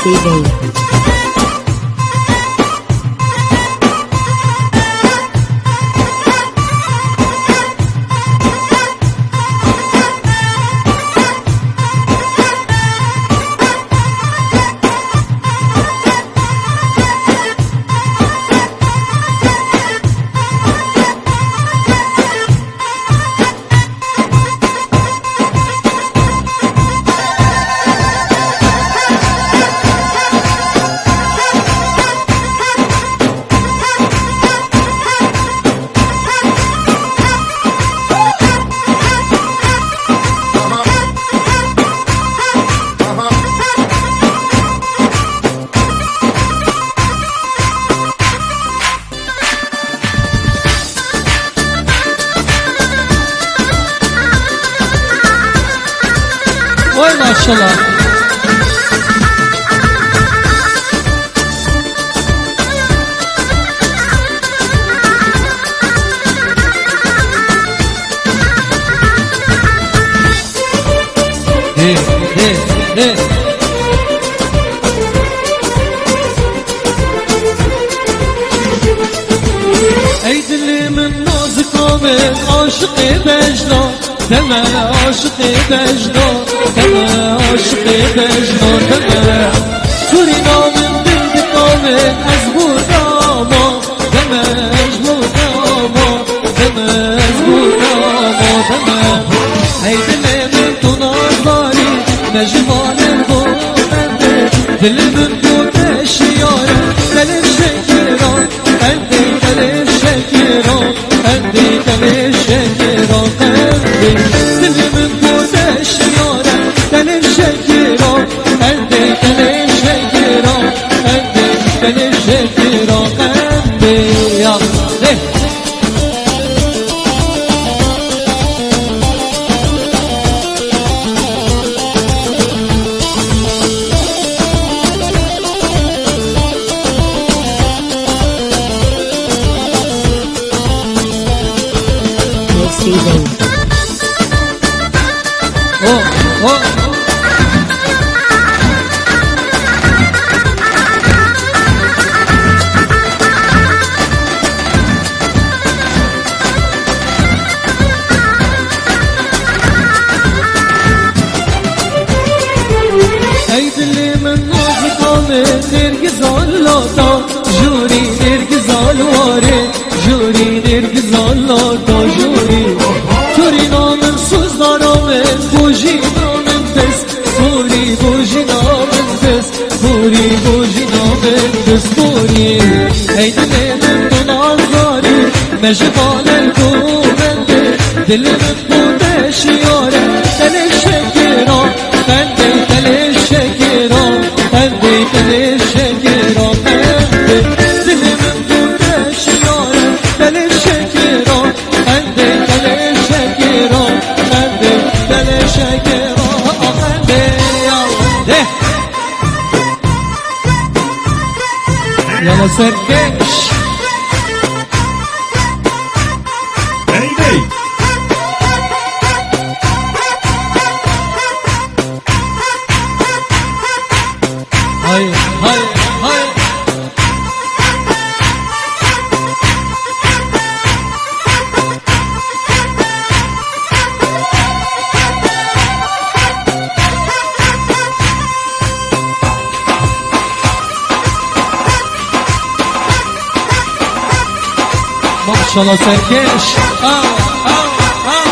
TV. Vay maşallah. He he he. Ey dilimin nazik amin aşık-ı Becda, deme aşık-ı Becda, deme aşık-ı Becda, deme Surinam'ın bildik amin ez buradama, deme ez buradama, deme ez buradama, deme Ey dilimin tunazari mecvanen bu bende, dilimin bu teşyare benim şekiran, endi benim şekiran, endi benim şekiran, endi dilimin bu teşyare benim şekiran, endi benim şekiran, endi benim şekiran, endi ya Mix TV. oh oh. Ey dilimin nazik amin nirgizallata, juri nirgizalvare, juri nirgizallata, juri Surinam'ın suzlarımın bujinamın des, Suri bujinamın des, Suri bujinamın des, Suri Ey dilimin tunazları mecvanen bu bende, dilimin bu deşyare benim şekiran, bende benim şekiran, bende benim şekiran, bende dilimin bu deşyare benim şekiran, bende benim şekiran, bende benim şekiran, bende ya de Yana Serkeş. Hey, Hay hay hay. Maşallah Serkeş. Ah, ah, ah.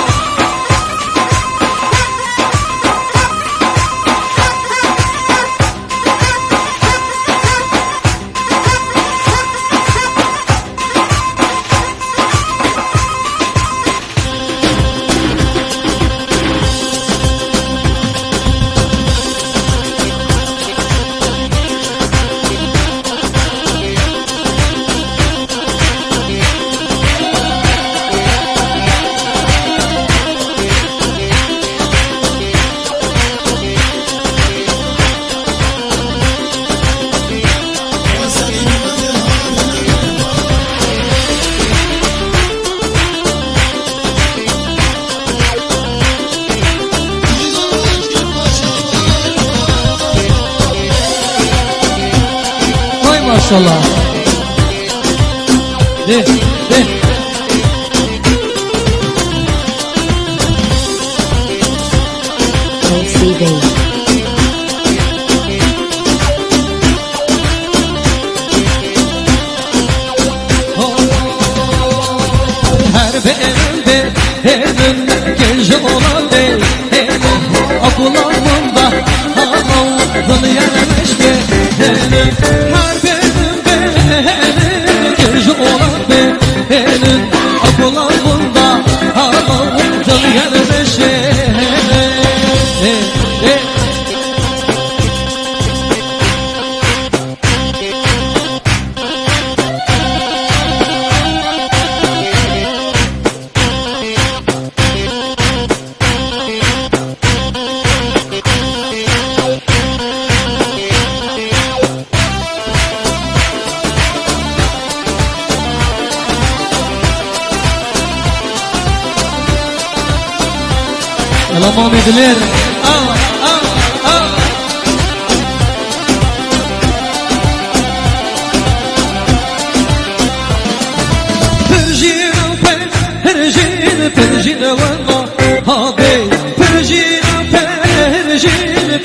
شاء الله. ليه ليه her benim benim genç olan benim okullarımda havalı yerleş benim her benim genç olan benim okullarımda havalı yerleş يلا مامي دلير Perjin والله هابي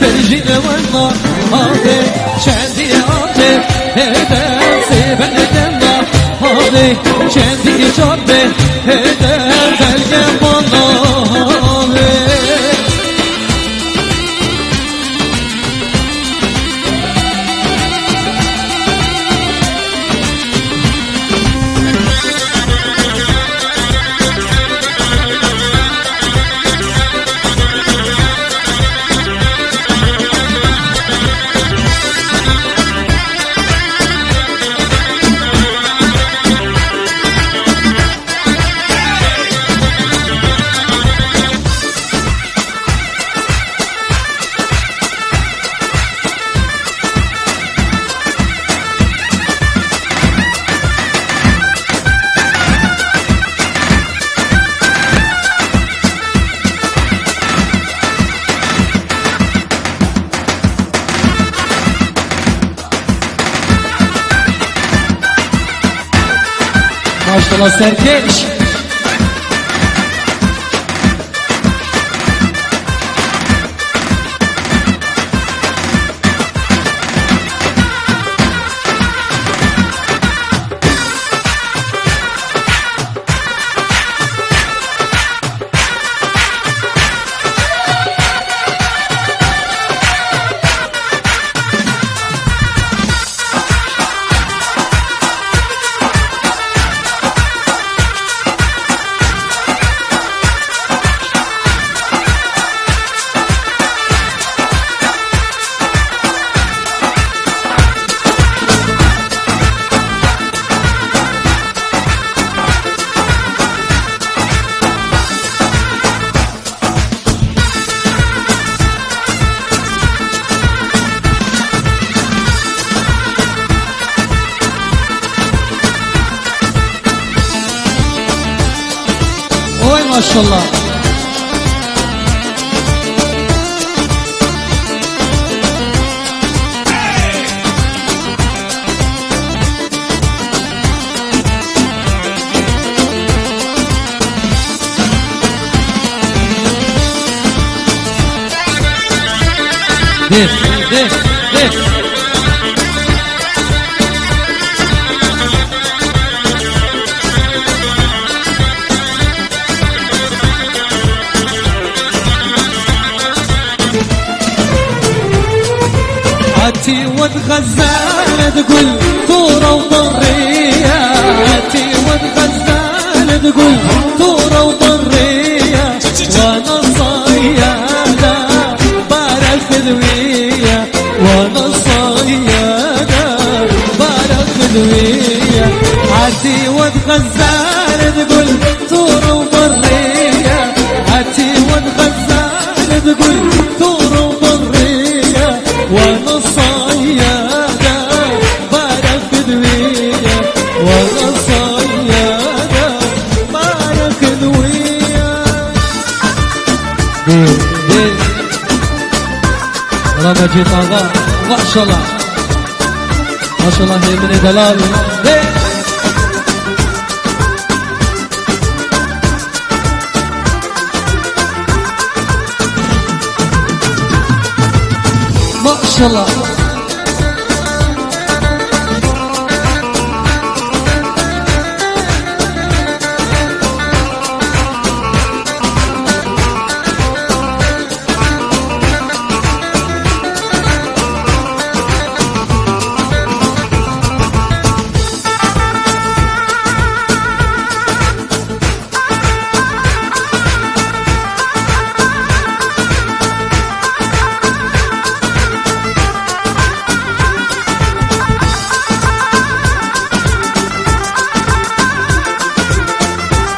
Perjin والله هابي شندي عطي هدا سيبن دمنا هابي شندي جربي هدا تلقى والله هابي Maşallah Serkeş. ما شاء الله. ليه عتي وتغزال تقول ثورة وضرية عتي وتغزال تقول ثورة وضرية وانا صيادة بارك ذوية وانا صيادة بارك ذوية عتي وتغزال تقول ثورة وضرية عتي وتغزال تقول ثورة وضرية وانا صيادة بارك ذوية وانا صيادة بارك ذوية. والله مجيد الله ما شاء الله. ما شاء الله هي من دلال ما شاء الله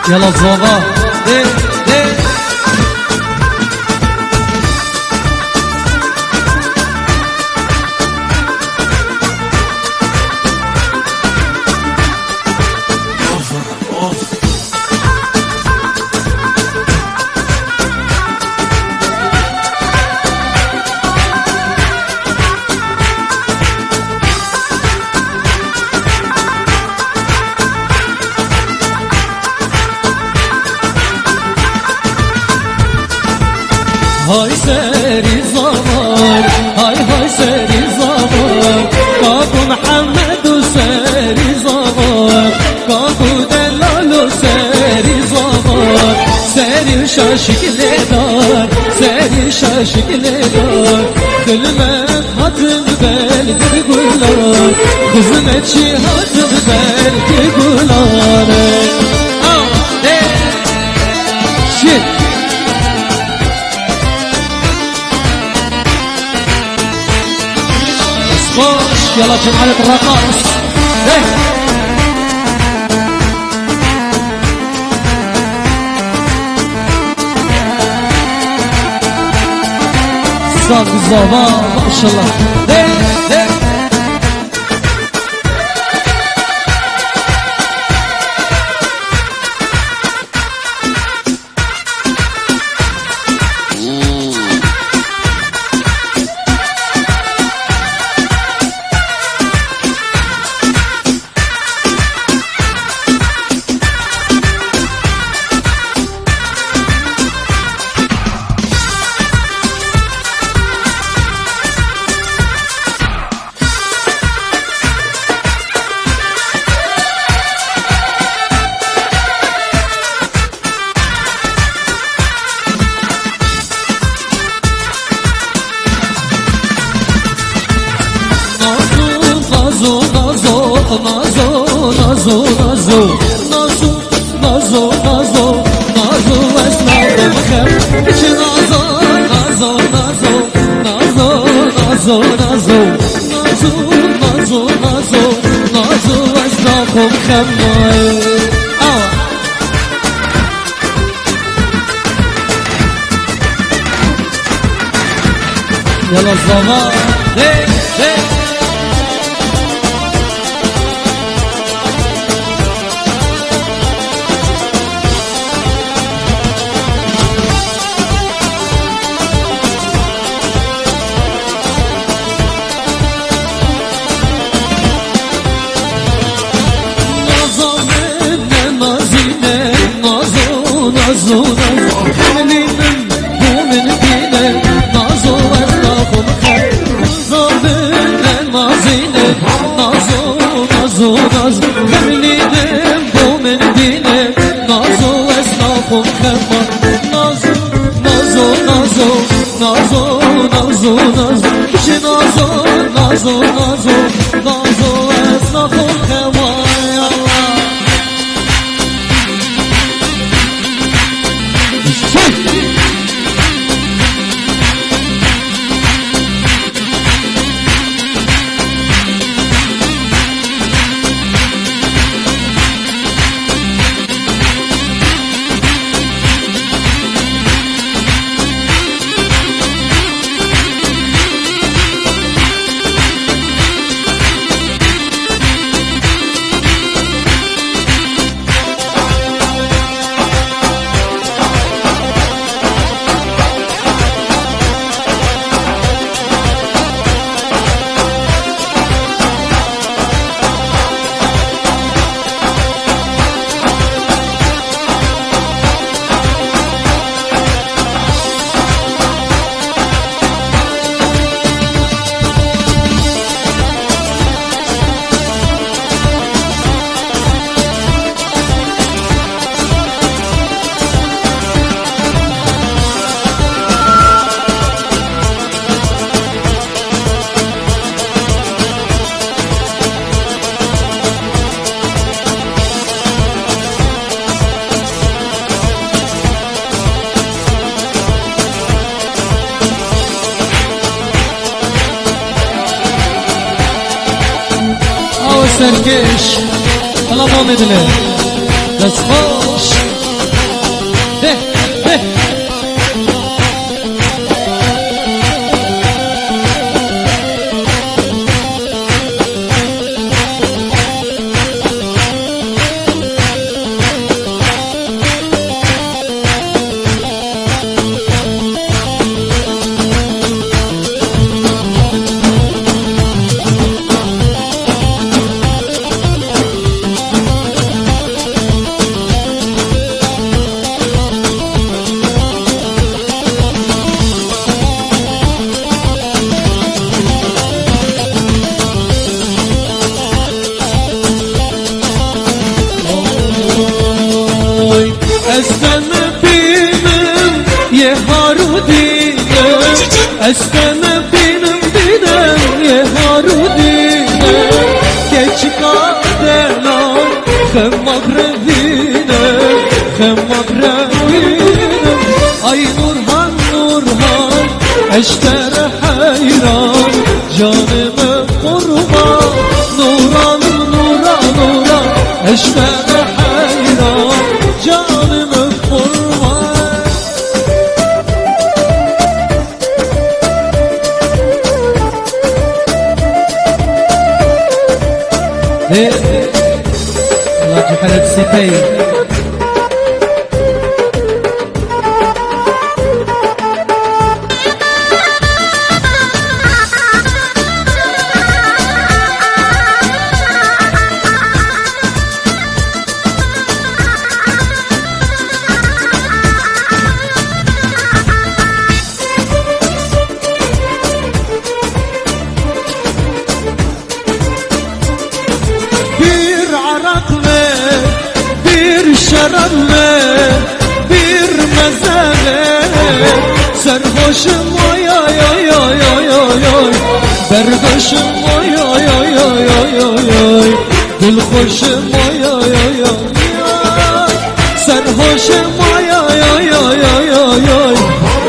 يلا الزوبا ليه ليه هاي ساري زمان هاي ساري زمان كابو محمد وساري زمان كابو دلال وساري زمان ساري شاشك ليدار ساري شاشك ليدار كلمة هاتم بال تقولار خزمت شي هاتم بال تقولار شيت خوش يلا جمعية الرقاص صاف الزهباء ما شاء الله نازو نازو نازو نازو نازو نازو نازو اسمع بخير ايش نازو نازو نازو نازو نازو نازو نازو نازو نازو نازو اسمع بخير يلا الزمان ليه ليه نازو نازو خلي من بو من دينه نازو اطلقهم خير نازو من مازينه نازو نازو نازو خلي من بو من دينه نازو اطلقهم خير نازو نازو نازو نازو نازو نازو كش نازو نازو نازو نازو اطلقهم خير سرکش حالا ما میدونه دست خوش ده ده Esteme benim ye harudine Esteme benim dinem ye harudine Geç kadelan hem magrebine Hem magrebine Ay Nurhan Nurhan eştere hayran Canımı kurban Nuran Nuran Nuran eştere hayran Canımı kurban الله جحلت سيتي şarap ver, bir meze ver Serhoşum oy oy oy oy oy oy oy Berdoşum oy oy oy oy oy oy oy Dilhoşum oy oy oy oy oy Serhoşum oy oy oy oy oy oy oy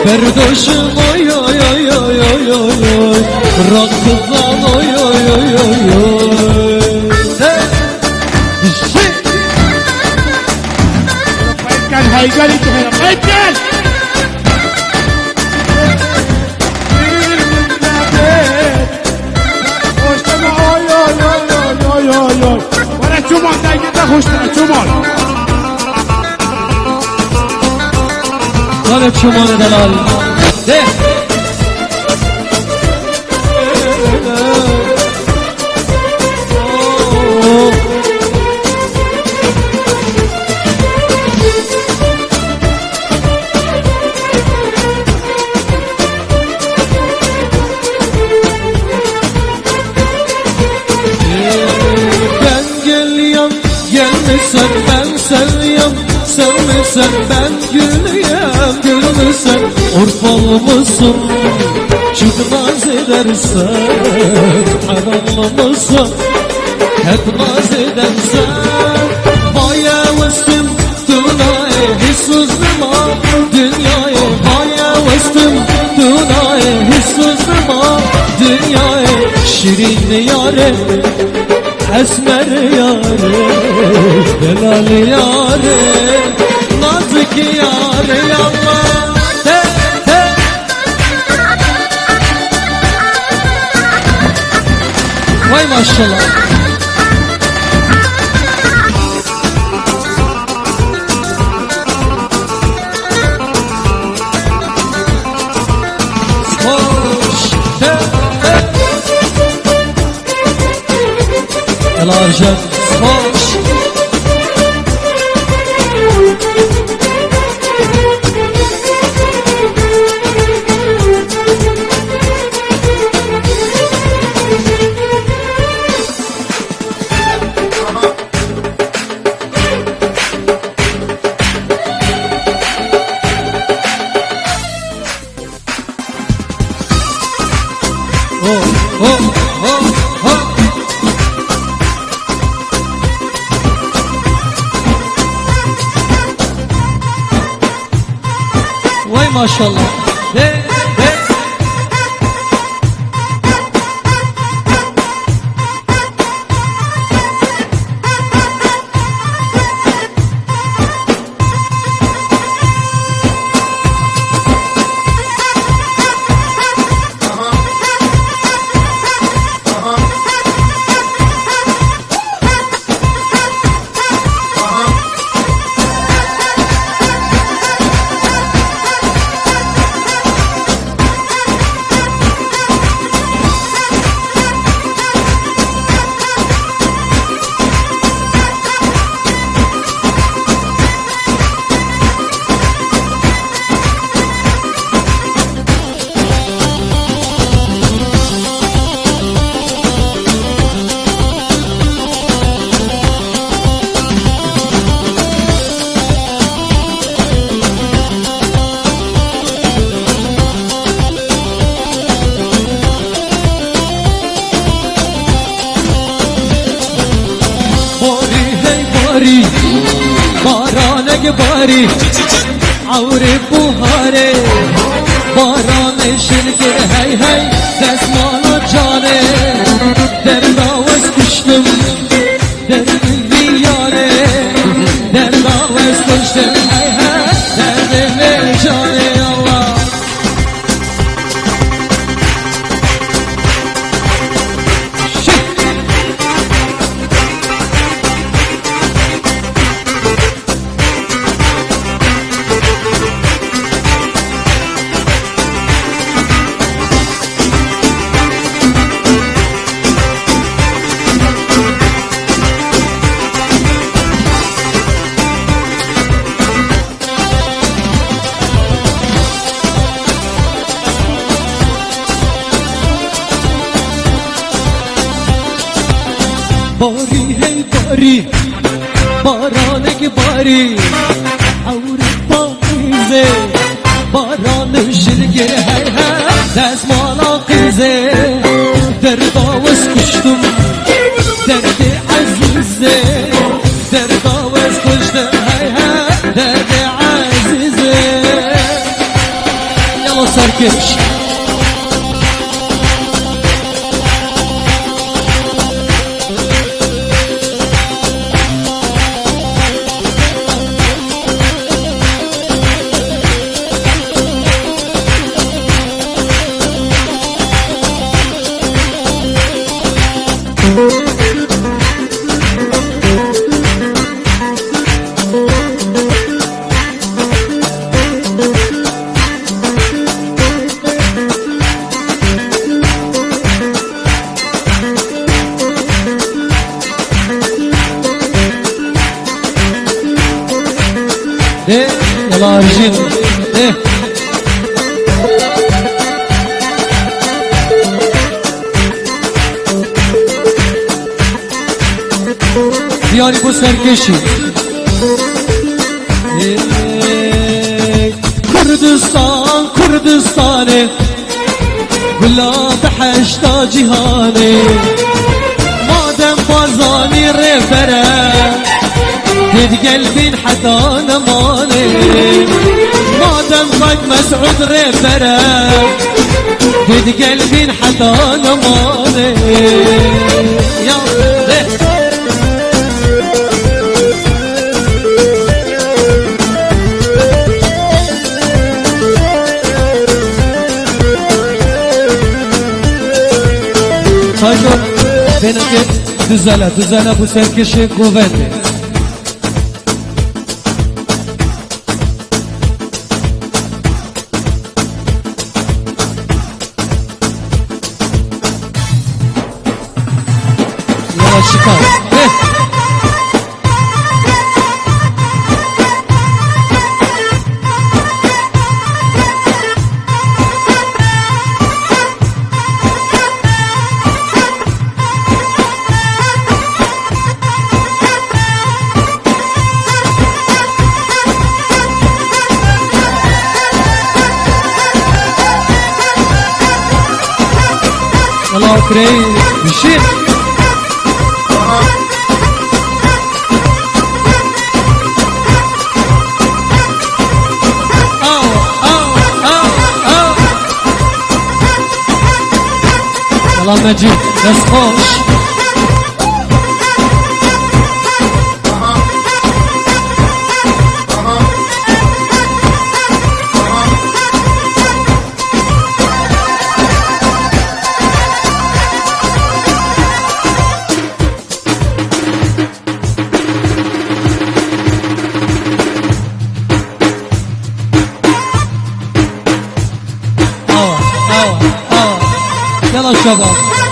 Berdoşum oy oy oy oy oy oy oy Rakıdan oy oy oy oy oy كان هيجري هنا هيجري خوش تما اوي اوي اوي اوي اوي ولا çumal da gide خوش تما çumal Bana çumanı delal de Gelmesen ben seviyem, sevmesen ben gülüyem, gülmesen Urfalı mısın, çıkmaz edersen Haramlı mısın, hep naz edersen Baya vestim dünyayı hissizlima Dünyayı baya vestim dünyayı hissizlima Dünyayı şirin yâre Esmer yâre, delal yâre, nazik yâre yallah te te Vay maşallah Hoş te te Elarcan hoş Vay maşallah de de باری بارانک باری عوری بوهاره باران شلگر هی هی دستمالا جانه در داوز کشتم در دل یاره در داوز کشتم هی هی در دل جانه الله باری هی باری بارانک باری عوری پاکیزه باران شلگر هی هی دستمالا قیزه در داوز کشتم درد عزیزه در داوز کشتم هی هی درد عزیزه یلا سرکش يلا رجيل دياري بو سركشي كردستان كردستاني ولا بحشتا جهاني مادم بازاني ريفره ديد قلبي حتى نماني مادم قد مسعود ريفره ديد قلبي حتى نماني يا Sayın benimki düzele bu serkeşi kuvvetli. Yola çıkar. الله كريم بشير الله مجيد بس خوش يلا شباب